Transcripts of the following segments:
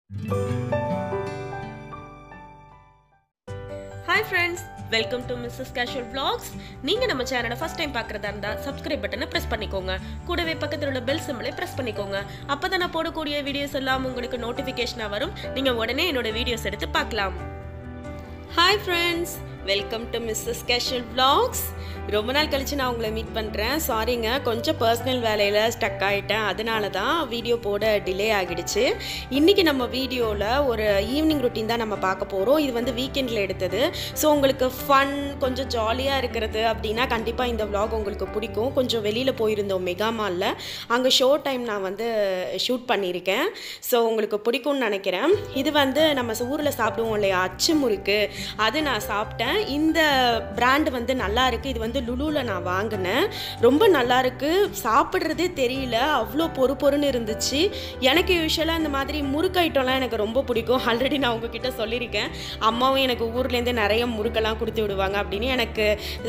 Hi friends, welcome to Mrs. Casual Vlogs. நீங்க நம்ம சேனலை ஃபர்ஸ்ட் டைம் பார்க்கறதா இருந்தா subscribe பட்டனை பிரஸ் பண்ணிக்கோங்க. கூடவே பக்கத்துல உள்ள பெல் சிம்பலை பிரஸ் பண்ணிக்கோங்க. அப்பதான் நான் போடக்கூடிய வீடியோஸ் எல்லாம் உங்களுக்கு நோட்டிஃபிகேஷனா வரும். நீங்க உடனே என்னோட வீடியோஸ் எடுத்து பார்க்கலாம். Hi friends, welcome to Mrs. Casual Vlogs. ரொம்ப நாள் கழிச்சு நான் உங்களை மீட் பண்ணுறேன். சாரிங்க, கொஞ்சம் பர்சனல் வேலையில் ஸ்டக் ஆகிட்டேன். அதனால தான் வீடியோ போட டிலே ஆகிடுச்சு. இன்றைக்கி நம்ம வீடியோவில் ஒரு ஈவினிங் ரொட்டீன் தான் நம்ம பார்க்க போகிறோம். இது வந்து வீக்கெண்டில் எடுத்தது. ஸோ உங்களுக்கு ஃபன், கொஞ்சம் ஜாலியாக இருக்கிறது அப்படின்னா கண்டிப்பாக இந்த vlog உங்களுக்கு பிடிக்கும். கொஞ்சம் வெளியில் போயிருந்தோம் மெகா மாலில். அங்கே ஷோ டைம் நான் வந்து ஷூட் பண்ணியிருக்கேன். ஸோ உங்களுக்கு பிடிக்கும்னு நினைக்கிறேன். இது வந்து நம்ம ஊரில் சாப்பிடுவோம் இல்லையா, அச்சு முறுக்கு, அது நான் சாப்பிட்டேன். இந்த பிராண்டு வந்து நல்லா இருக்குது. இது வந்து லுலுவில் நான் வாங்கினேன். ரொம்ப நல்லா இருக்குது. சாப்பிட்றதே தெரியல, அவ்வளோ பொறுன்னு இருந்துச்சு. எனக்கு யூஸ்வலாக இந்த மாதிரி முறுக்கு ஐட்டம்லாம் எனக்கு ரொம்ப பிடிக்கும். ஆல்ரெடி நான் உங்ககிட்ட சொல்லியிருக்கேன். அம்மாவும் எனக்கு ஊர்லேருந்து நிறைய முறுக்கெல்லாம் கொடுத்து விடுவாங்க அப்படின்னு. எனக்கு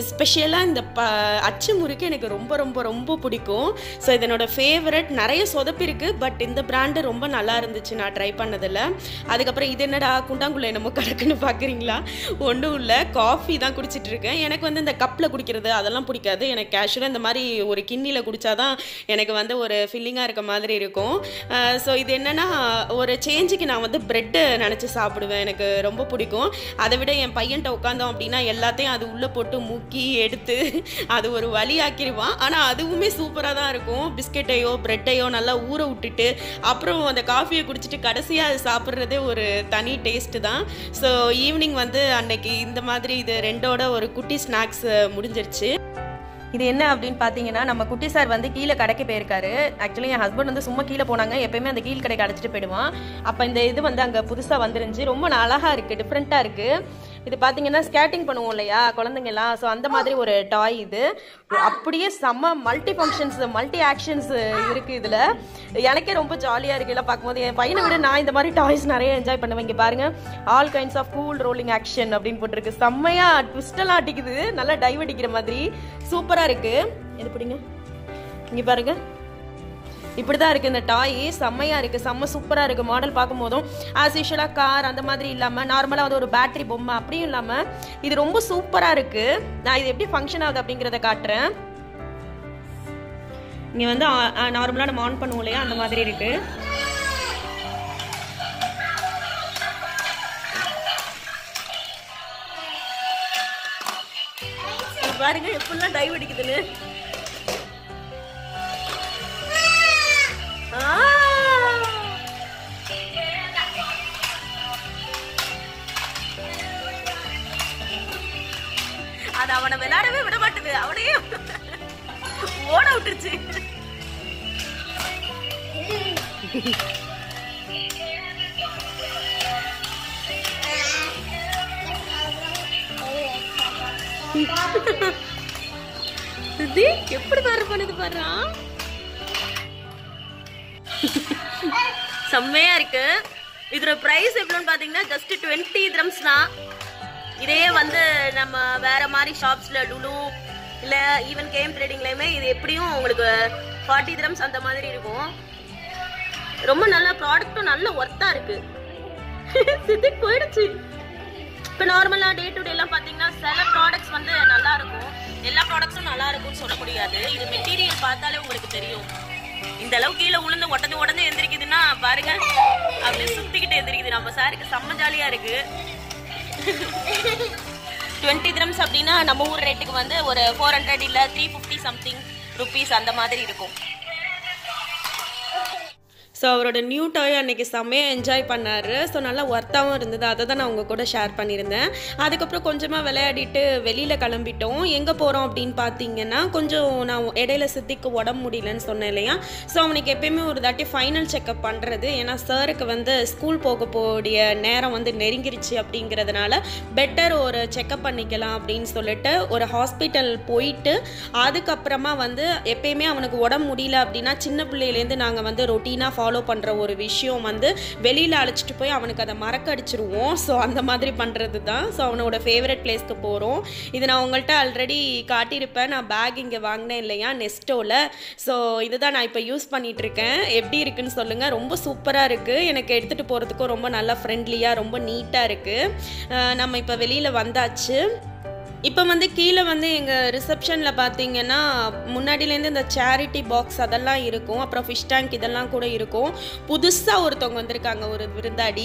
ஸ்பெஷலாக இந்த அச்சு முறுக்கு எனக்கு ரொம்ப ரொம்ப ரொம்ப பிடிக்கும். ஸோ இதனோட ஃபேவரட். நிறைய சொதப்பிருக்கு, பட் இந்த பிராண்டு ரொம்ப நல்லா இருந்துச்சு நான் ட்ரை பண்ணதில். அதுக்கப்புறம் இது என்னடா குண்டாங்குள்ள என்னமோ கிடக்குன்னு பார்க்குறீங்களா? ஒன்றும் இல்லை, காஃபி தான் குடிச்சிட்டு இருக்கேன். எனக்கு வந்து இந்த கப்பில் குடிக்கிறது அதெல்லாம் பிடிக்காது. எனக்கு கேஷுவலாக இந்த மாதிரி ஒரு கிண்ணியில் குடித்தாதான் எனக்கு வந்து ஒரு ஃபில்லிங்காக இருக்க மாதிரி இருக்கும். ஸோ இது என்னென்னா, ஒரு சேஞ்சுக்கு நான் வந்து ப்ரெட்டு நினச்சி சாப்பிடுவேன். எனக்கு ரொம்ப பிடிக்கும். அதை விட என் பையன்ட்ட உட்காந்தோம் அப்படின்னா எல்லாத்தையும் அது உள்ளே போட்டு முக்கி எடுத்து அது ஒரு வழி ஆக்கிடுவான். ஆனால் அதுவுமே சூப்பராக தான் இருக்கும். பிஸ்கெட்டையோ ப்ரெட்டையோ நல்லா ஊற விட்டுட்டு அப்புறம் அந்த காஃபியை குடிச்சிட்டு கடைசியாக அது சாப்பிட்றதே ஒரு தனி டேஸ்ட்டு தான். ஸோ ஈவினிங் வந்து அன்னைக்கு இந்த மாதிரி இது ரெண்டோட ஒரு குட்டி ஸ்நாக்ஸ் முடிஞ்சிருச்சு. இது என்ன அப்படின்னு பார்த்தீங்கன்னா, நம்ம குட்டி சார் வந்து கீழே கடைக்கு போயிருக்காரு. ஆக்சுவலி என் ஹஸ்பண்ட் வந்து சும்மா கீழே போனாங்க. எப்பயுமே அந்த கீழ் கடைக்கு அடைச்சிட்டு போயிடுவான். அப்போ இந்த இது வந்து அங்கே புதுசாக வந்துருந்துச்சு. ரொம்ப அழகாக இருக்குது, டிஃப்ரெண்ட்டாக இருக்குது. இது பார்த்தீங்கன்னா ஸ்கேட்டிங் பண்ணுவோம் இல்லையா குழந்தைங்கலாம், ஸோ அந்த மாதிரி ஒரு டாய். இது அப்படியே செம்ம மல்டி ஃபங்க்ஷன்ஸ், மல்டி ஆக்ஷன்ஸ் இருக்குது இதில். எனக்கே ரொம்ப ஜாலியாக இருக்குது எல்லாம் பார்க்கும்போது. என் பையனை விட நான் இந்த மாதிரி டாய்ஸ் நிறைய என்ஜாய் பண்ணுவேன். இங்கே பாருங்கள், all kinds of cool rolling action அப்படின்னு போட்டிருக்கு. செம்மையாக ட்விஸ்டெல்லாம் அடிக்குது, நல்லா டைவ் அடிக்கிற மாதிரி சூப்பராக இருக்குது. இது பிடிங்க, இங்கே பாருங்கள், இப்படி தான் இருக்குது இந்த டாய். செம்மையாக இருக்குது, செம்ம சூப்பராக இருக்குது. மாடல் பார்க்கும் போதும் ஆஸ் யூஷுவலாக கார் அந்த மாதிரி இல்லாமல் நார்மலாக வந்து ஒரு பேட்டரி பொம்மை அப்படியும் இல்லாமல் இது ரொம்ப சூப்பராக இருக்குது. நான் இது எப்படி ஃபங்க்ஷன் ஆகுது அப்படிங்கிறத காட்டுறேன். இங்கே வந்து நார்மலாக நம்ம ஆன் பண்ணுவோம் இல்லையா, அந்த மாதிரி இருக்குது. பாருங்க எப்படிலாம் டைவ் அடிக்குதுன்னு. அது அவனை விளையாடவே விட மாட்டுது, அவனையே ஓட விட்டுருச்சு. எப்படி பாரு பண்ணுது பாரு. செம்மையா இருக்கு. இதோட பிரைஸ் எவ்வளோன்னு பாத்தீங்கன்னா ஜஸ்ட் 20 dirhams தான். இதே வந்து நம்ம வேற மாதிரி ஷாப்ஸ்ல லுலு இல்ல ஈவன் கேம் ட்ரேடிங்லயுமே இது எப்படியும் உங்களுக்கு 40 dirhams அந்த மாதிரி இருக்கும். ரொம்ப நல்ல ப்ராடக்ட்டும் நல்ல ஒர்த்தா இருக்கு. சித்தி போயிடுச்சு. இப்போ நார்மலா டே டு டே எல்லாம் பாத்தீங்கன்னா சில ப்ராடக்ட்ஸ் வந்து நல்லா இருக்கும், எல்லா ப்ராடக்ட்ஸும் நல்லா இருக்கும்னு சொல்ல முடியாது. இது மெட்டீரியல் பார்த்தாலே உங்களுக்கு தெரியும். இந்த அளவு கீழே உளுந்து உடனே எந்திரிக்குதுன்னா பாருங்க, அப்படியே சுத்திக்கிட்டு எந்திரிக்குது. நம்ம சாருக்கு செம்ம ஜாலியா இருக்கு. 20 dirhams அப்படின்னா நம்ம ஊர் ரேட்டுக்கு வந்து ஒரு 400 இல்ல 350 சம்திங் ருபீஸ் அந்த மாதிரி இருக்கும். ஸோ அவரோட நியூ டாய் அன்றைக்கி செம்மையாக என்ஜாய் பண்ணார். ஸோ நல்லா ஒர்த்தாகவும் இருந்தது. அதை தான் நான் உங்கள் கூட ஷேர் பண்ணியிருந்தேன். அதுக்கப்புறம் கொஞ்சமாக விளையாடிட்டு வெளியில் கிளம்பிட்டோம். எங்கே போகிறோம் அப்படின்னு பார்த்தீங்கன்னா, கொஞ்சம் நான் இடையில சித்திக்கு உடம்பு முடியலன்னு சொன்னேன் இல்லையா, ஸோ அவனுக்கு எப்பயுமே ஒரு தாட்டி ஃபைனல் செக்கப் பண்ணுறது. ஏன்னா சாருக்கு வந்து ஸ்கூல் போகக்கூடிய நேரம் வந்து நெருங்கிருச்சு அப்படிங்கிறதுனால பெட்டர் ஒரு செக்கப் பண்ணிக்கலாம் அப்படின்னு சொல்லிட்டு ஒரு ஹாஸ்பிட்டல் போயிட்டு அதுக்கப்புறமா வந்து எப்பயுமே அவனுக்கு உடம்பு முடியல அப்படின்னா சின்ன பிள்ளையிலேருந்து நாங்கள் வந்து ரொட்டீனாக ஃபாலோ பண்ணுற ஒரு விஷயம் வந்து வெளியில் அழைச்சிட்டு போய் அவனுக்கு அதை மறக்கடிச்சிருவோம். ஸோ அந்த மாதிரி பண்ணுறது தான். ஸோ அவனோட ஃபேவரட் பிளேஸ்க்கு போகிறோம். இது நான் உங்கள்கிட்ட ஆல்ரெடி காட்டியிருப்பேன். நான் பேக் இங்கே வாங்கினேன் இல்லையா நெஸ்டோவில். ஸோ இதுதான் நான் இப்போ யூஸ் பண்ணிகிட்ருக்கேன். எப்படி இருக்குன்னு சொல்லுங்கள். ரொம்ப சூப்பராக இருக்குது. எனக்கு எடுத்துகிட்டு போகிறதுக்கும் ரொம்ப நல்லா ஃப்ரெண்ட்லியாக ரொம்ப நீட்டாக இருக்குது. நம்ம இப்போ வெளியில் வந்தாச்சு. இப்போ வந்து கீழே வந்து எங்கள் ரிசப்ஷனில் பார்த்தீங்கன்னா முன்னாடியிலேருந்து இந்த சேரிட்டி பாக்ஸ் அதெல்லாம் இருக்கும். அப்புறம் ஃபிஷ் டேங்க் இதெல்லாம் கூட இருக்கும். புதுசாக ஒருத்தவங்க வந்திருக்காங்க, ஒரு விருந்தாடி.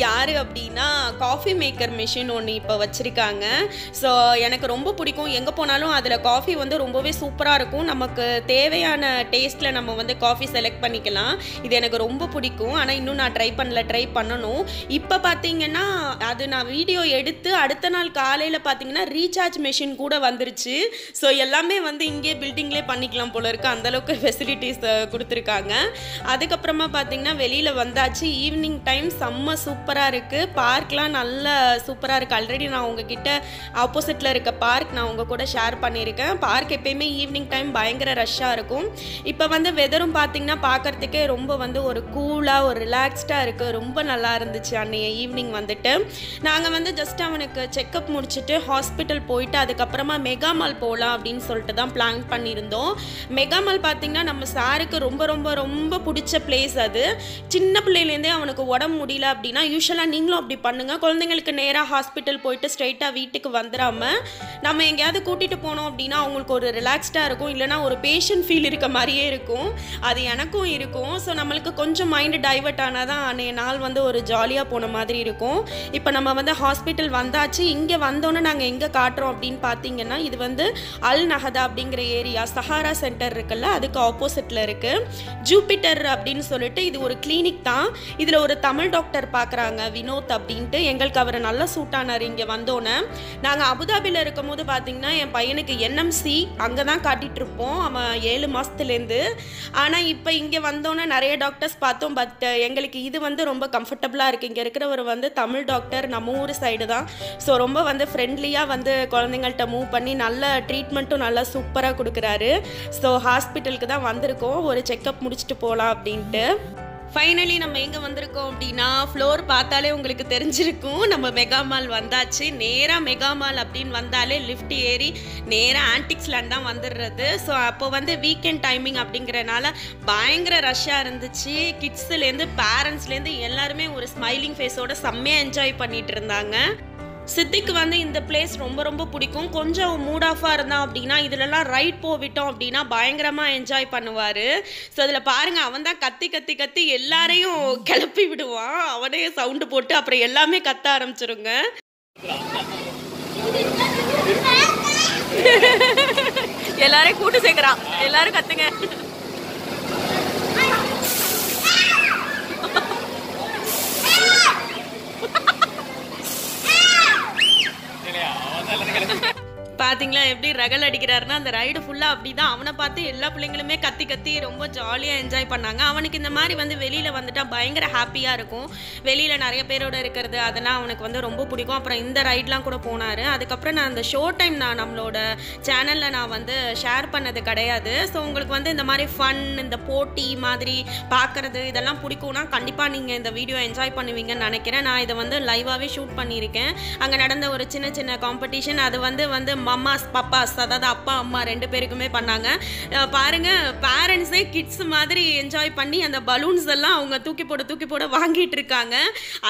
யார் அப்படின்னா காஃபி மேக்கர் மிஷின் ஒன்று இப்போ வச்சுருக்காங்க. ஸோ எனக்கு ரொம்ப பிடிக்கும். எங்கே போனாலும் அதில் காஃபி வந்து ரொம்பவே சூப்பராக இருக்கும். நமக்கு தேவையான டேஸ்ட்டில் நம்ம வந்து காஃபி செலக்ட் பண்ணிக்கலாம். இது எனக்கு ரொம்ப பிடிக்கும். ஆனால் இன்னும் நான் ட்ரை பண்ணணும். இப்போ பார்த்தீங்கன்னா அது நான் வீடியோ எடுத்து அடுத்த நாள் காலையில் பார்த்தீங்கன்னா ரீசார்ஜ் மெஷின் கூட வந்துருச்சு. ஸோ எல்லாமே வந்து இங்கே பில்டிங்லேயே பண்ணிக்கலாம் போல இருக்குது. அந்தளவுக்கு ஃபெசிலிட்டிஸ் கொடுத்துருக்காங்க. அதுக்கப்புறமா பார்த்தீங்கன்னா வெளியில் வந்தாச்சு. ஈவினிங் டைம் செம்ம சூப்பராக இருக்குது. பார்க்லாம் நல்லா சூப்பராக இருக்குது. ஆல்ரெடி நான் உங்ககிட்ட ஆப்போசிட்டில் இருக்க பார்க் நான் உங்கள் கூட ஷேர் பண்ணியிருக்கேன். பார்க் எப்பயுமே ஈவினிங் டைம் பயங்கர ரஷ்ஷாக இருக்கும். இப்போ வந்து வெதரும் பார்த்தீங்கன்னா பார்க்குறதுக்கே ரொம்ப வந்து ஒரு கூலாக ஒரு ரிலாக்ஸ்டாக இருக்குது. ரொம்ப நல்லா இருந்துச்சு அன்றைய ஈவினிங் வந்துட்டு. நாங்கள் வந்து ஜஸ்ட் அவனுக்கு செக்கப் முடிச்சுட்டு ஹாஸ்பிட்டல் போயிட்டு அதுக்கப்புறமா மெகா மால் போகலாம் அப்படின்னு சொல்லிட்டு தான் பிளான் பண்ணியிருந்தோம். மெகா மால் பார்த்திங்கன்னா நம்ம சாருக்கு ரொம்ப ரொம்ப ரொம்ப பிடிச்ச பிளேஸ் அது. சின்ன பிள்ளையிலேருந்தே அவனுக்கு உடம்பு முடியல அப்படின்னா யூஸ்வலாக நீங்களும் அப்படி பண்ணுங்கள். குழந்தைங்களுக்கு நேராக ஹாஸ்பிட்டல் போயிட்டு ஸ்ட்ரைட்டாக வீட்டுக்கு வந்துடாமல் நம்ம எங்கேயாவது கூட்டிகிட்டு போனோம் அப்படின்னா அவங்களுக்கு ஒரு ரிலாக்ஸ்டாக இருக்கும். இல்லைனா ஒரு பேஷண்ட் ஃபீல் இருக்க மாதிரியே இருக்கும். அது எனக்கும் இருக்கும். ஸோ நம்மளுக்கு கொஞ்சம் மைண்டு டைவர்ட் ஆனால் தான் அன்றைய நாள் வந்து ஒரு ஜாலியாக போன மாதிரி இருக்கும். இப்போ நம்ம வந்து ஹாஸ்பிட்டல் வந்தாச்சு. இங்கே வந்தோன்னே நாங்கள் எங்கே காட்டுறோம் அப்படின்னு பார்த்தீங்கன்னா இது வந்து அல் நஹதா அப்படிங்கிற ஏரியா, சஹாரா சென்டர் இருக்குல்ல, அதுக்கு ஆப்போசிட்டில் இருக்குது. ஜூபிட்டர் அப்படின்னு சொல்லிட்டு இது ஒரு கிளினிக் தான். இதில் ஒரு தமிழ் டாக்டர் பார்க்குறாங்க, வினோத் அப்படின்ட்டு. எங்களுக்கு அவர் நல்லா சூட் ஆனார். இங்கே வந்தோன்னே நாங்கள் அபுதாபியில் இருக்கும் போது பார்த்தீங்கன்னா என் பையனுக்கு என்எம்சி அங்கே தான் காட்டிகிட்ருப்போம் அவன் 7 மாதத்துலேருந்து. ஆனால் இப்போ இங்கே வந்தோன்னே நிறைய டாக்டர்ஸ் பார்த்தோம். பட் எங்களுக்கு இது வந்து ரொம்ப கம்ஃபர்டபுளாக இருக்குது. இங்கே இருக்கிறவர் வந்து தமிழ் டாக்டர், நம்ம ஊர் சைடு தான். ஸோ ரொம்ப வந்து ஃப்ரெண்ட்லியாக வந்து குழந்தைங்கள்ட்ட மூவ் பண்ணி நல்ல ட்ரீட்மெண்ட்டும் நல்லா சூப்பராக கொடுக்குறாரு. ஸோ ஹாஸ்பிட்டலுக்கு தான் வந்திருக்கோம், ஒரு செக்கப் முடிச்சுட்டு போகலாம் அப்படின்ட்டு. ஃபைனலி நம்ம எங்கே வந்திருக்கோம் அப்படின்னா ஃப்ளோர் பார்த்தாலே உங்களுக்கு தெரிஞ்சிருக்கும். நம்ம மெகா மால் வந்தாச்சு. நேராக மெகா மால் அப்படின்னு வந்தாலே லிஃப்ட் ஏறி நேராக ஆன்டிக்ஸ் லேண்ட் தான் வந்துடுறது. ஸோ அப்போ வந்து வீக்கெண்ட் டைமிங் அப்படிங்கிறனால பயங்கர ரஷ்ஷாக இருந்துச்சு. கிட்ஸ்லேருந்து பேரண்ட்ஸ்லேருந்து எல்லாருமே ஒரு ஸ்மைலிங் ஃபேஸோட செம்மையாக என்ஜாய் பண்ணிட்டு இருந்தாங்க. சித்திக்கு வந்து இந்த பிளேஸ் ரொம்ப ரொம்ப பிடிக்கும். கொஞ்சம் மூட் ஆஃபாக இருந்தான் அப்படின்னா இதிலெல்லாம் ரைட் போவிட்டோம் அப்படின்னா பயங்கரமாக என்ஜாய் பண்ணுவார். ஸோ அதில் பாருங்கள், அவன் தான் கத்தி கத்தி கத்தி எல்லாரையும் கிளப்பி விடுவான். அவனே சவுண்டு போட்டு அப்புறம் எல்லாமே கத்த ஆரம்பிச்சிருங்க. எல்லாரையும் கூட்டு சேர்க்குறான். எல்லாரும் கத்துங்க. பார்த்தீங்களா எப்படி ரகல் அடிக்கிறாருன்னா, அந்த ரைடு ஃபுல்லாக அப்படி தான். அவனை பார்த்து எல்லா பிள்ளைங்களுமே கத்தி கத்தி ரொம்ப ஜாலியாக என்ஜாய் பண்ணாங்க. அவனுக்கு இந்த மாதிரி வந்து வெளியில் வந்துட்டால் பயங்கர ஹாப்பியாக இருக்கும். வெளியில் நிறைய பேரோடு இருக்கிறது அதெல்லாம் அவனுக்கு வந்து ரொம்ப பிடிக்கும். அப்புறம் இந்த ரைட்லாம் கூட போனார். அதுக்கப்புறம் நான் அந்த ஷோ டைம் நான் நம்மளோட சேனலில் நான் வந்து ஷேர் பண்ணது கிடையாது. ஸோ உங்களுக்கு வந்து இந்த மாதிரி ஃபன், இந்த போட்டி மாதிரி பார்க்குறது இதெல்லாம் பிடிக்கும்னா கண்டிப்பாக நீங்கள் இந்த வீடியோ என்ஜாய் பண்ணுவீங்கன்னு நினைக்கிறேன். நான் இதை வந்து லைவாகவே ஷூட் பண்ணியிருக்கேன். அங்கே நடந்த ஒரு சின்ன சின்ன காம்படிஷன் அது வந்து மம்மாஸ் பப்பாஸ், அதாவது அப்பா அம்மா 2 பேருக்குமே பண்ணாங்க. பாருங்கள், பேரண்ட்ஸே கிட்ஸ் மாதிரி என்ஜாய் பண்ணி அந்த பலூன்ஸ் எல்லாம் அவங்க தூக்கி போட வாங்கிட்டு இருக்காங்க.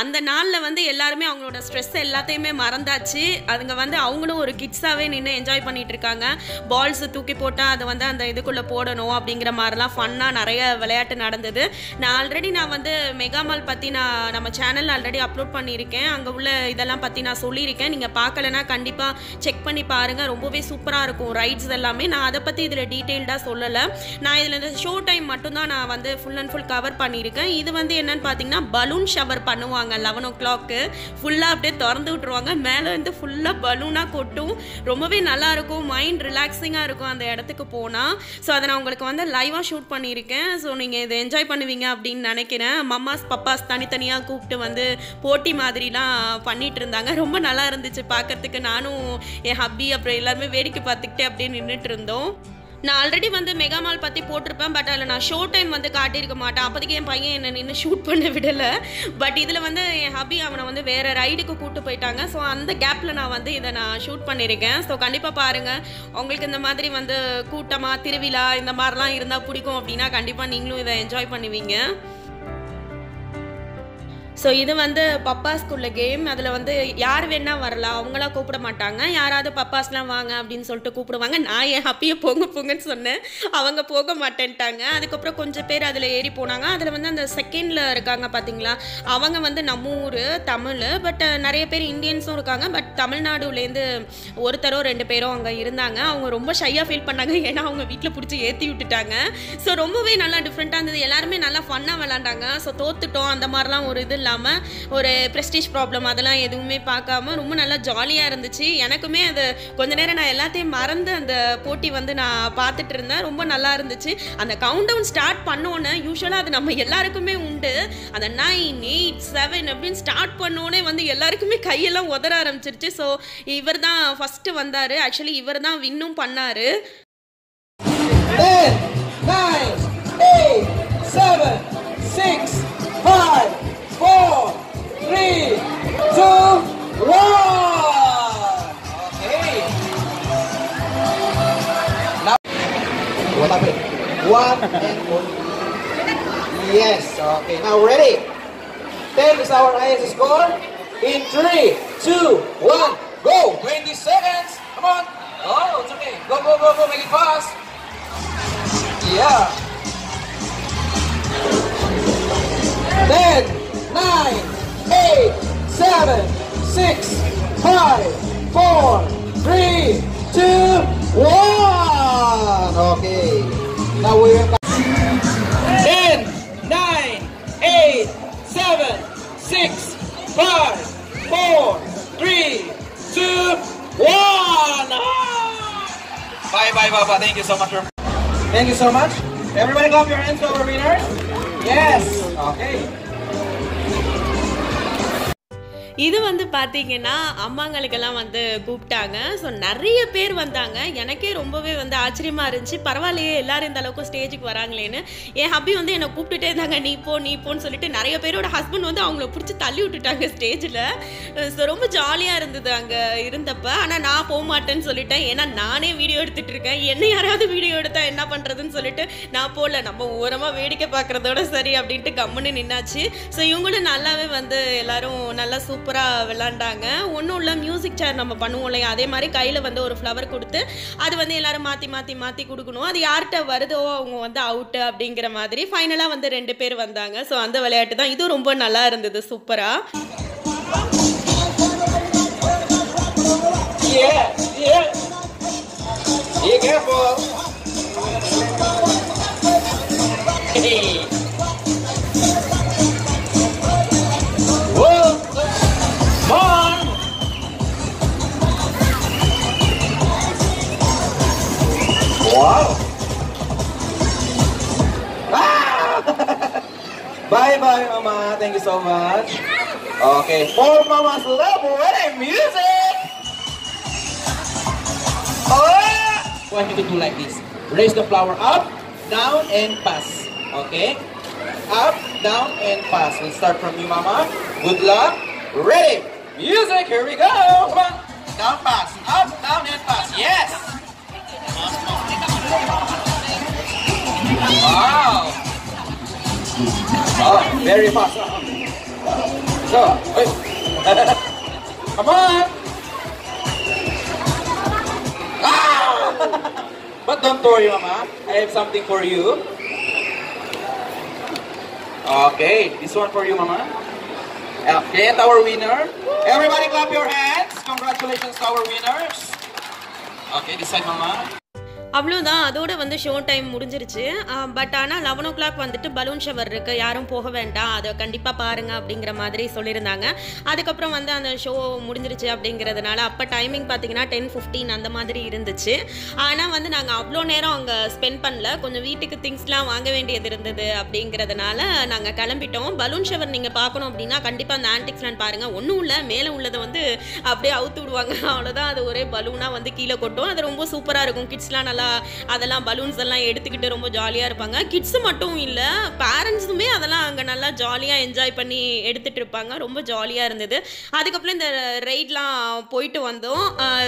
அந்த நாளில் வந்து எல்லாருமே அவங்களோட ஸ்ட்ரெஸ் எல்லாத்தையுமே மறந்தாச்சு. அதுங்க வந்து அவங்களும் ஒரு கிட்ஸாகவே நின்று என்ஜாய் பண்ணிட்டு இருக்காங்க. பால்ஸ் தூக்கி போட்டால் அதை வந்து அந்த இதுக்குள்ளே போடணும் அப்படிங்கிற மாதிரிலாம் ஃபன்னாக நிறைய விளையாட்டு நடந்தது. நான் வந்து மெகா மால் பற்றி நான் நம்ம சேனலில் ஆல்ரெடி அப்லோட் பண்ணியிருக்கேன். அங்கே உள்ள இதெல்லாம் பற்றி நான் சொல்லியிருக்கேன். நீங்கள் பார்க்கலன்னா கண்டிப்பாக செக் பண்ணி பாருங்கள். ரொம்பவே சூப்பராக இருக்கும் ரைட்ஸ் எல்லாமே. நான் அதை பற்றி இதில் டீட்டெயில்டாக சொல்லலை. நான் இதில் இந்த ஷோ டைம் மட்டும்தான் நான் வந்து ஃபுல் அண்ட் ஃபுல் கவர் பண்ணியிருக்கேன். இது வந்து என்னன்னு பார்த்தீங்கன்னா பலூன் ஷவர் பண்ணுவாங்க. 11 o'clock ஃபுல்லாக அப்படியே திறந்து விட்டுருவாங்க. மேலே வந்து ஃபுல்லாக பலூனாக கொட்டும். ரொம்பவே நல்லாயிருக்கும். மைண்ட் ரிலாக்ஸிங்காக இருக்கும் அந்த இடத்துக்கு போனால். ஸோ அதை நான் உங்களுக்கு வந்து லைவாக ஷூட் பண்ணியிருக்கேன். ஸோ நீங்கள் இதை என்ஜாய் பண்ணுவீங்க அப்படின்னு நினைக்கிறேன். மம்மாஸ் பப்பாஸ் தனித்தனியாக கூப்பிட்டு வந்து போட்டி மாதிரிலாம் பண்ணிட்டு இருந்தாங்க. ரொம்ப நல்லா இருந்துச்சு பார்க்கறதுக்கு. நானும் என் ஹப்பி அப்புறம் எல்லாருமே வேடிக்கை பார்த்துக்கிட்டே அப்படியே நின்றுட்டு இருந்தோம். நான் ஆல்ரெடி வந்து மெகா மால் பற்றி போட்டிருப்பேன். பட் அதில் நான் ஷோ டைம் வந்து காட்டியிருக்க மாட்டேன். அப்போதைக்கு என் பையன் என்னை நின்று ஷூட் பண்ண விடலை. பட் இதில் வந்து என் ஹபி அவனை வந்து வேறு ரைடுக்கு கூப்பிட்டு போயிட்டாங்க. ஸோ அந்த கேப்பில் நான் வந்து இதை நான் ஷூட் பண்ணியிருக்கேன். ஸோ கண்டிப்பாக பாருங்கள். உங்களுக்கு இந்த மாதிரி வந்து கூட்டமாக திருவிழா இந்த மாதிரிலாம் இருந்தால் பிடிக்கும் அப்படின்னா கண்டிப்பாக நீங்களும் இதை என்ஜாய் பண்ணுவீங்க. ஸோ இது வந்து பப்பாஸ்க்குள்ள கேம். அதில் வந்து யார் வேணால் வரலாம், அவங்களாம் கூப்பிட மாட்டாங்க. யாராவது பப்பாஸ்லாம் வாங்க அப்படின்னு சொல்லிட்டு கூப்பிடுவாங்க. நான் என் ஹப்பியை போங்கன்னு சொன்னேன், அவங்க போக மாட்டேன்ட்டாங்க. அதுக்கப்புறம் கொஞ்சம் பேர் அதில் ஏறி போனாங்க. அதில் வந்து அந்த செகண்டில் இருக்காங்க பார்த்தீங்களா, அவங்க வந்து நம்ம ஊர் தமிழ். பட் நிறைய பேர் இந்தியன்ஸும் இருக்காங்க. பட் தமிழ்நாடுலேருந்து ஒருத்தரோ 2 பேரும் அங்கே இருந்தாங்க. அவங்க ரொம்ப ஷையாக ஃபீல் பண்ணாங்க, ஏன்னா அவங்க வீட்டில் பிடிச்சி ஏற்றி விட்டுட்டாங்க. ஸோ ரொம்பவே நல்லா டிஃப்ரெண்ட்டாக இருந்தது. எல்லாருமே நல்லா ஃபன்னாக விளாண்டாங்க. ஸோ தோத்துட்டோம் அந்த மாதிரிலாம் ஒரு இது இல்லாமல், ஒரு ப்ரெஸ்டீஜ் ப்ராப்ளம் அதெல்லாம் எதுவுமே பார்க்காம ரொம்ப நல்லா ஜாலியாக இருந்துச்சு. எனக்குமே அது கொஞ்ச நேரம் நான் எல்லாத்தையும் மறந்து அந்த போட்டி வந்து நான் பார்த்துட்டு இருந்தேன். ரொம்ப நல்லா இருந்துச்சு. அந்த கவுண்ட் டவுன் ஸ்டார்ட் பண்ணோன்னே, யூஸ்வலாக அது நம்ம எல்லாருக்குமே உண்டு, அந்த 9, 8, 7 அப்படின்னு ஸ்டார்ட் பண்ணோன்னே வந்து எல்லாருக்குமே கையெல்லாம் உதற ஆரம்பிச்சிருச்சு. ஸோ இவர் தான் ஃபஸ்ட்டு வந்தார். ஆக்சுவலி இவர் தான் வின்னும் பண்ணார். 10, 9, 8, 7, 6, 5, 4, 3, 2, 1. Okay. Now, what happened? 1 and 1. Yes. Okay. Now ready. 10 is our highest score. In 3, 2, 1, go. 20 seconds. Come on. Oh, it's okay. Go, go, go, go. Make it fast. Yeah. 10, 9, 8, 7, 6, 5, 4, 3, 2, 1. Okay. Now we will 10, 9, 8, 7, 6, 5, 4, 3, 2, 1. Bye, bye, Baba. Thank you so much. Thank you so much. Everybody clap your hands to our winners. Yes. Okay. இது வந்து பார்த்தீங்கன்னா அம்மாங்களுக்கெல்லாம் வந்து கூப்பிட்டாங்க. So நிறைய பேர் வந்தாங்க. எனக்கே ரொம்பவே வந்து ஆச்சரியமாக இருந்துச்சு. பரவாயில்லையே எல்லாரும் இந்த அளவுக்கு ஸ்டேஜுக்கு வராங்களேன்னு. என் ஹப்பி வந்து என்னை கூப்பிட்டுட்டே இருந்தாங்க, நீ போன்னு சொல்லிட்டு. நிறைய பேரோட ஹஸ்பண்ட் வந்து அவங்கள பிடிச்சி தள்ளி விட்டுட்டாங்க ஸ்டேஜில். ஸோ ரொம்ப ஜாலியாக இருந்தது அங்கே இருந்தப்போ. ஆனால் நான் போக மாட்டேன்னு சொல்லிட்டேன், ஏன்னா நானே வீடியோ எடுத்துகிட்டு இருக்கேன். என்ன யாராவது வீடியோ எடுத்தால் என்ன பண்ணுறதுன்னு சொல்லிட்டு நான் போகல. நம்ம ஓரமாக வேடிக்கை பார்க்குறதோட சரி அப்படின்ட்டு கம்முன்னு நின்னாச்சு. ஸோ இவங்களும் நல்லாவே வந்து எல்லாரும் நல்லா சூப்பராக விளாண்டாங்க. ஒன்றும் இல்லை, மியூசிக் சேர் நம்ம பண்ணுவோம் இல்லையா, அதே மாதிரி கையில் வந்து ஒரு ஃப்ளவர் கொடுத்து அது வந்து எல்லாரும் மாற்றி கொடுக்கணும். அது யார்கிட்ட வருதோ அவங்க வந்து அவுட்டு அப்படிங்கிற மாதிரி. ஃபைனலாக வந்து 2 பேர் வந்தாங்க. ஸோ அந்த விளையாட்டு தான் இது. ரொம்ப நல்லா இருந்தது, சூப்பராக. Wow. Bye bye, Mama. Thank you so much. Okay, for Mama's love, ready music. Oh! I want you to do like this. Raise the flower up, down, and pass. Okay? Up, down, and pass. We'll start from you, Mama. Good luck. Ready. Music. Here we go. Come on. Down, pass. Up, down, and pass. Yes. Wow. Oh, very fast. So, wait. Come on. Ah! But don't worry, Mama. I have something for you. Okay, this one for you, Mama. Okay, and our winner. Everybody clap your hands. Congratulations to our winners. Okay, this side, Mama. அவ்வளோதான், அதோட வந்து show time முடிஞ்சிருச்சு. But ஆனால் 11 o'clock வந்துட்டு balloon shower இருக்குது, யாரும் போக வேண்டாம், அதை கண்டிப்பாக பாருங்கள் அப்படிங்கிற மாதிரி சொல்லியிருந்தாங்க. அதுக்கப்புறம் வந்து அந்த ஷோ முடிஞ்சிருச்சு அப்படிங்கிறதுனால அப்போ டைமிங் பார்த்தீங்கன்னா 10:15 அந்த மாதிரி இருந்துச்சு. ஆனால் வந்து நாங்கள் அவ்வளோ நேரம் அங்கே ஸ்பெண்ட் பண்ணல. கொஞ்சம் வீட்டுக்கு திங்ஸ்லாம் வாங்க வேண்டியது இருந்தது அப்படிங்கிறதுனால நாங்கள் கிளம்பிட்டோம். பலூன் ஷவர் நீங்கள் பார்க்கணும் அப்படின்னா கண்டிப்பாக அந்த ஆன்டிக்ஸ் லேண்ட் பாருங்கள். ஒன்றும் இல்லை, மேலே உள்ளதை வந்து அப்படியே அவுத்து விடுவாங்க, அவ்வளோதான். அது ஒரே பலூனாக வந்து கீழே கொட்டும். அது ரொம்ப சூப்பராக இருக்கும். கிட்ஸ்லாம் நல்லா அதெல்லாம் பலூன்ஸ் எல்லாம் எடுத்துக்கிட்டு ரொம்ப ஜாலியாக இருப்பாங்க. கிட்ஸு மட்டும் இல்லை, பேரண்ட்ஸுமே அதெல்லாம் அங்கே நல்லா ஜாலியாக என்ஜாய் பண்ணி எடுத்துகிட்டு இருப்பாங்க. ரொம்ப ஜாலியாக இருந்தது. அதுக்கப்புறம் இந்த ரைட்லாம் போயிட்டு வந்தோம்.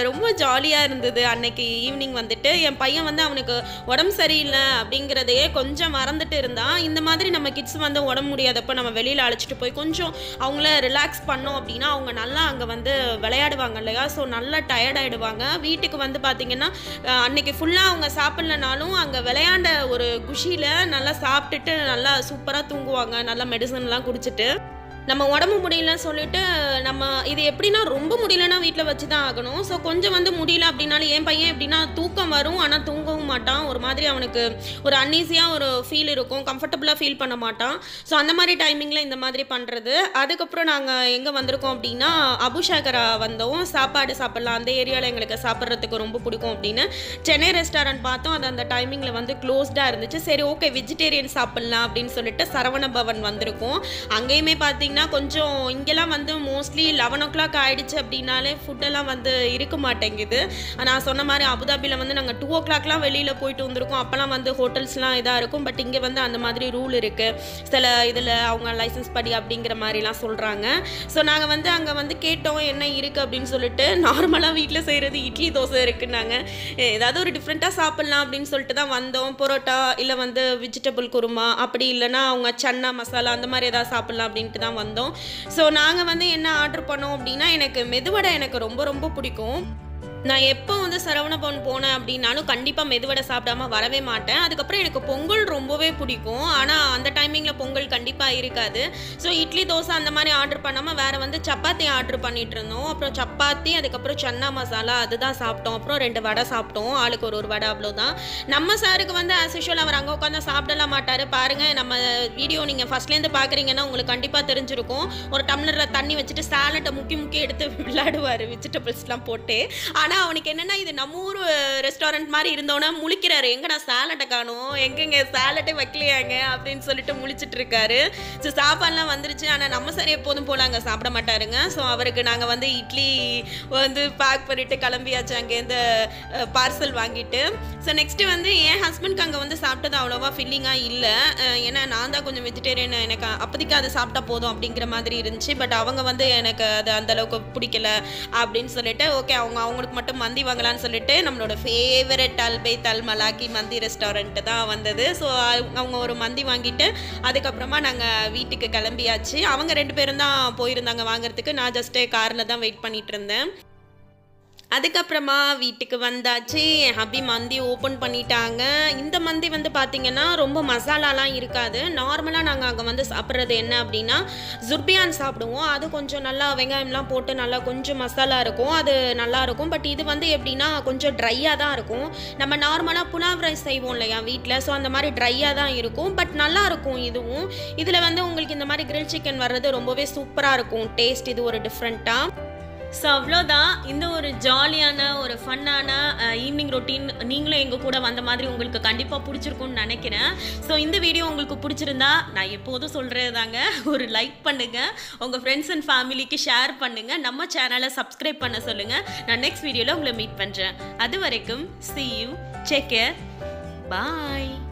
ரொம்ப ஜாலியாக இருந்தது. அன்னைக்கு ஈவினிங் வந்துட்டு என் பையன் வந்து அவனுக்கு உடம்பு சரியில்லை அப்படிங்கிறதையே கொஞ்சம் மறந்துட்டு இருந்தான். இந்த மாதிரி நம்ம கிட்ஸ் வந்து உடம்பு முடியாதப்போ நம்ம வெளியில் அழைச்சிட்டு போய் கொஞ்சம் அவங்கள ரிலாக்ஸ் பண்ணோம் அப்படின்னா அவங்க நல்லா அங்கே வந்து விளையாடுவாங்க இல்லையா. ஸோ நல்லா டயர்டாயிடுவாங்க. வீட்டுக்கு வந்து பார்த்திங்கன்னா அன்னைக்கு ஃபுல்லாக அவங்க சாப்பிட்லனாலும் அங்கே விளையாண்ட ஒரு குஷியில் நல்லா சாப்பிட்டுட்டு நல்லா சூப்பராக தூங்குவாங்க, நல்லா மெடிசன்லாம் குடிச்சிட்டு. நம்ம உடம்பு முடியலன்னு சொல்லிட்டு நம்ம இது எப்படின்னா ரொம்ப முடியலன்னா வீட்டில் வச்சு தான் ஆகணும். ஸோ கொஞ்சம் வந்து முடியல அப்படின்னாலும் என் பையன் எப்படின்னா தூக்கம் வரும் ஆனால் தூங்கவும் மாட்டான். ஒரு மாதிரி அவனுக்கு ஒரு அன்ஈஸியாக ஒரு ஃபீல் இருக்கும், கம்ஃபர்டபுளாக ஃபீல் பண்ண மாட்டான். ஸோ அந்த மாதிரி டைமிங்கில் இந்த மாதிரி பண்ணுறது. அதுக்கப்புறம் நாங்கள் எங்கே வந்திருக்கோம் அப்படின்னா அபுஷாகரா வந்தோம். சாப்பாடு சாப்பிட்லாம், அந்த ஏரியாவில் எங்களுக்கு சாப்பிட்றதுக்கு ரொம்ப பிடிக்கும் அப்படின்னு சென்னை ரெஸ்டாரண்ட் பார்த்தோம். அது அந்த டைமிங்கில் வந்து க்ளோஸ்டாக இருந்துச்சு. சரி ஓகே வெஜிடேரியன் சாப்பிட்லாம் அப்படின்னு சொல்லிட்டு சரவண பவன் வந்திருக்கோம். அங்கேயுமே பார்த்தீங்கன்னா கொஞ்சம் இங்கெல்லாம் வந்து மோஸ்ட்லி 11 o'clock ஆகிடுச்சு அப்படின்னாலே ஃபுட்டெல்லாம் வந்து இருக்க மாட்டேங்குது. நான் சொன்ன மாதிரி அபுதாபியில் வந்து நாங்கள் 2 o'clockலாம் வெளியில் போயிட்டு வந்திருக்கோம். அப்போல்லாம் வந்து ஹோட்டல்ஸ்லாம் இதாக இருக்கும். பட் இங்கே வந்து அந்த மாதிரி ரூல் இருக்குது, சில இதில் அவங்க லைசன்ஸ் படி அப்படிங்கிற மாதிரிலாம் சொல்கிறாங்க. ஸோ நாங்கள் வந்து அங்கே வந்து கேட்டோம் என்ன இருக்குது அப்படின்னு சொல்லிட்டு. நார்மலாக வீட்டில் செய்கிறது இட்லி தோசை இருக்குன்னாங்க. ஏதாவது ஒரு டிஃப்ரெண்ட்டாக சாப்பிட்லாம் அப்படின்னு சொல்லிட்டு தான் வந்தோம். பரோட்டா இல்லை வந்து வெஜிடபிள் குருமா, அப்படி இல்லைன்னா அவங்க சன்னா மசாலா அந்த மாதிரி ஏதாவது சாப்பிட்லாம் அப்படின்ட்டு தான் வந்தோம். ஸோ நாங்கள் வந்து என்ன ஆர்டர் பண்ணோம் அப்படின்னா எனக்கு மெதுவடை எனக்கு ரொம்ப ரொம்ப பிடிக்கும். நான் எப்போ வந்து சரவணபவன் போனேன் அப்படின்னாலும் கண்டிப்பாக மெதுவடை சாப்பிடாம வரவே மாட்டேன். அதுக்கப்புறம் எனக்கு பொங்கல் ரொம்பவே பிடிக்கும். ஆனால் அந்த டைமிங்கில் பொங்கல் கண்டிப்பாக இருக்காது. ஸோ இட்லி தோசை அந்த மாதிரி ஆர்டர் பண்ணாமல் வேறு வந்து சப்பாத்தி ஆர்டர் பண்ணிட்டு இருந்தோம். அப்புறம் சப்பாத்தி, அதுக்கப்புறம் சன்னா மசாலா அதுதான் சாப்பிட்டோம். அப்புறம் 2 வடை சாப்பிட்டோம். ஆளுக்கு ஒரு வடை, அவ்வளோதான். நம்ம சாருக்கு வந்து ஆஸ் யூஷுவல் அவர் அங்கே உட்காந்து சாப்பிடலாம் மாட்டார். பாருங்கள், நம்ம வீடியோ நீங்கள் ஃபஸ்ட்லேருந்து பார்க்குறீங்கன்னா உங்களுக்கு கண்டிப்பாக தெரிஞ்சிருக்கும். ஒரு டம்ளரில் தண்ணி வச்சுட்டு சாலட்டை முக்கி எடுத்து விளையாடுவார் வெஜிடபிள்ஸ்லாம் போட்டு. ஆனால் அவனுக்கு என்னென்னா இது நம்ம ஊர் ரெஸ்டாரண்ட் மாதிரி இருந்தோன்னா முழிக்கிறாரு, எங்கடா சாலட்டை காணும், எங்கெங்க சாலட்டே வைக்கலையாங்க அப்படின்னு சொல்லிட்டு முழிச்சிட்டு இருக்காரு. ஸோ சாப்பாடுலாம் வந்துருச்சு. ஆனால் நம்ம சரி எப்போதும் போல் அங்கே சாப்பிட மாட்டாருங்க. ஸோ அவருக்கு நாங்கள் வந்து இட்லி வந்து பேக் பண்ணிவிட்டு கிளம்பியாச்சு அங்கேருந்து பார்சல் வாங்கிட்டு. ஸோ நெக்ஸ்ட்டு வந்து என் ஹஸ்பண்ட்க்கு அங்கே வந்து சாப்பிட்டது அவ்வளோவா ஃபில்லிங்காக இல்லை. ஏன்னா நான் தான் கொஞ்சம் வெஜிடேரியன், எனக்கு அப்போதைக்கு அது சாப்பிட்டா போதும் அப்படிங்கிற மாதிரி இருந்துச்சு. பட் அவங்க வந்து எனக்கு அது அந்தளவுக்கு பிடிக்கல அப்படின்னு சொல்லிட்டு ஓகே அவங்களுக்கு மட்டும் மந்தி வாங்கலான்னு சொல்லிட்டு நம்மளோட ஃபேவரட் அல்பைத் அல் மலாக்கி மந்தி ரெஸ்டாரண்ட்டு தான் வந்தது. ஸோ அவங்க ஒரு மந்தி வாங்கிட்டு அதுக்கப்புறமா நாங்கள் வீட்டுக்கு கிளம்பியாச்சு. அவங்க 2 பேரும் தான் போயிருந்தாங்க வாங்குறதுக்கு. நான் ஜஸ்ட்டு காரில் தான் வெயிட் பண்ணிகிட்டு இருந்தேன். அதுக்கப்புறமா வீட்டுக்கு வந்தாச்சு. என் ஹப்பி மந்தி ஓப்பன் பண்ணிட்டாங்க. இந்த மந்தி வந்து பார்த்திங்கன்னா ரொம்ப மசாலாலாம் இருக்காது. நார்மலாக நாங்கள் அங்கே வந்து சாப்பிட்றது என்ன அப்படின்னா ஜுர்பியான் சாப்பிடுவோம். அது கொஞ்சம் நல்லா வெங்காயம்லாம் போட்டு நல்லா கொஞ்சம் மசாலா இருக்கும், அது நல்லாயிருக்கும். பட் இது வந்து எப்படின்னா கொஞ்சம் ட்ரையாக தான் இருக்கும். நம்ம நார்மலாக புலாவ் ரைஸ் செய்வோம் இல்லையா வீட்டில், ஸோ அந்த மாதிரி ட்ரையாக தான் இருக்கும். பட் நல்லாயிருக்கும் இதுவும். இதில் வந்து உங்களுக்கு இந்த மாதிரி கிரில் சிக்கன் வர்றது ரொம்பவே சூப்பராக இருக்கும் டேஸ்ட். இது ஒரு டிஃப்ரெண்ட்டாக. ஸோ அவ்வளோதான். இந்த ஒரு ஜாலியான ஒரு ஃபன்னான ஈவினிங் ரொட்டீன் நீங்களும் எங்கள் கூட வந்த மாதிரி உங்களுக்கு கண்டிப்பாக பிடிச்சிருக்கும்னு நினைக்கிறேன். ஸோ இந்த வீடியோ உங்களுக்கு பிடிச்சிருந்தா நான் எப்போதும் சொல்கிறது தாங்க, ஒரு லைக் பண்ணுங்கள், உங்கள் ஃப்ரெண்ட்ஸ் அண்ட் ஃபேமிலிக்கு ஷேர் பண்ணுங்கள், நம்ம சேனலை சப்ஸ்கிரைப் பண்ண சொல்லுங்கள். நான் நெக்ஸ்ட் வீடியோவில் உங்களை மீட் பண்ணுறேன். அது வரைக்கும் see you, take care, bye.